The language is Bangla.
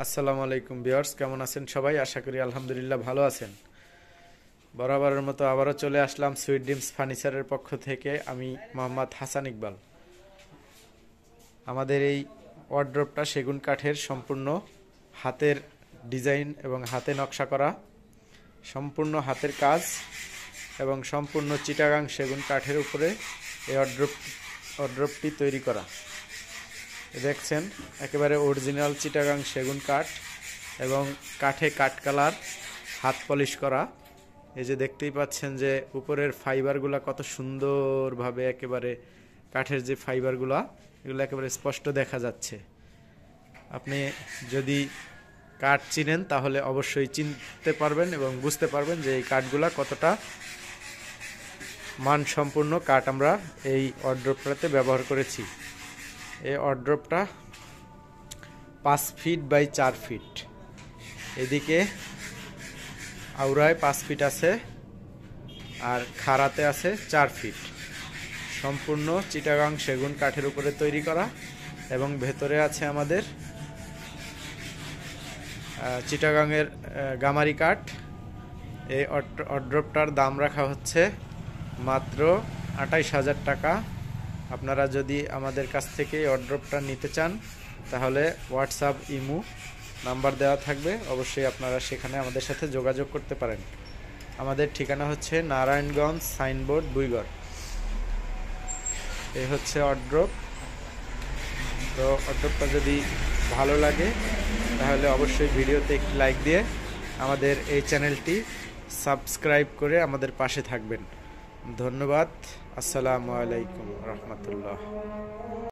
আসসালামু আলাইকুম ভিউয়ার্স, কেমন আছেন সবাই? আশা করি আলহামদুলিল্লাহ ভালো আছেন। বরাবরের মতো আবারও চলে আসলাম সুইট ড্রিমস ফার্নিচারের পক্ষ থেকে। আমি মোহাম্মদ হাসান ইকবাল। আমাদের এই ওয়ার্ড্রপটা সেগুন কাঠের, সম্পূর্ণ হাতের ডিজাইন এবং হাতে নকশা করা, সম্পূর্ণ হাতের কাজ এবং সম্পূর্ণ চিটাগাং সেগুন কাঠের উপরে এই ওয়ার্ড্রপটি তৈরি করা। দেখছেন একেবারে অরিজিনাল চিটাগাং সেগুন কাঠ এবং কাঠে কাঠ কালার, হাত পলিশ করা। এই যে দেখতেই পাচ্ছেন যে উপরের ফাইবারগুলা কত সুন্দরভাবে, একেবারে কাঠের যে ফাইবারগুলা, এগুলো একেবারে স্পষ্ট দেখা যাচ্ছে। আপনি যদি কাঠ চিনেন তাহলে অবশ্যই চিনতে পারবেন এবং বুঝতে পারবেন যে এই কাঠগুলা কতটা মানসম্পন্ন কাঠ আমরা এই ওয়ার্ড্রপটাতে ব্যবহার করেছি। এই ওয়ার্ড্রপটা 5 ফিট বাই 4 ফিট, এদিকে আউরায় 5 ফিট আছে আর খাড়াতে আছে 4 ফিট। সম্পূর্ণ চিটাগাং সেগুন কাঠের উপরে তৈরি করা এবং ভেতরে আছে আমাদের চিটাগাংয়ের গামারি কাঠ। এই ওয়ার্ড্রপটার দাম রাখা হচ্ছে মাত্র 28,000 টাকা। আপনারা যদি আমাদের কাছ থেকে এই ওয়ার্ড্রপটা নিতে চান তাহলে হোয়াটসঅ্যাপ, ইমো নাম্বার দেওয়া থাকবে, অবশ্যই আপনারা সেখানে আমাদের সাথে যোগাযোগ করতে পারেন। আমাদের ঠিকানা হচ্ছে নারায়ণগঞ্জ, সাইনবোর্ড, বুইগড়। এই হচ্ছে ওয়ার্ড্রপ। তো ওয়ার্ড্রপটা যদি ভালো লাগে তাহলে অবশ্যই ভিডিওতে একটি লাইক দিয়ে আমাদের এই চ্যানেলটি সাবস্ক্রাইব করে আমাদের পাশে থাকবেন। ধন্যবাদ। আসসালামু আলাইকুম রহমতুল্লাহ।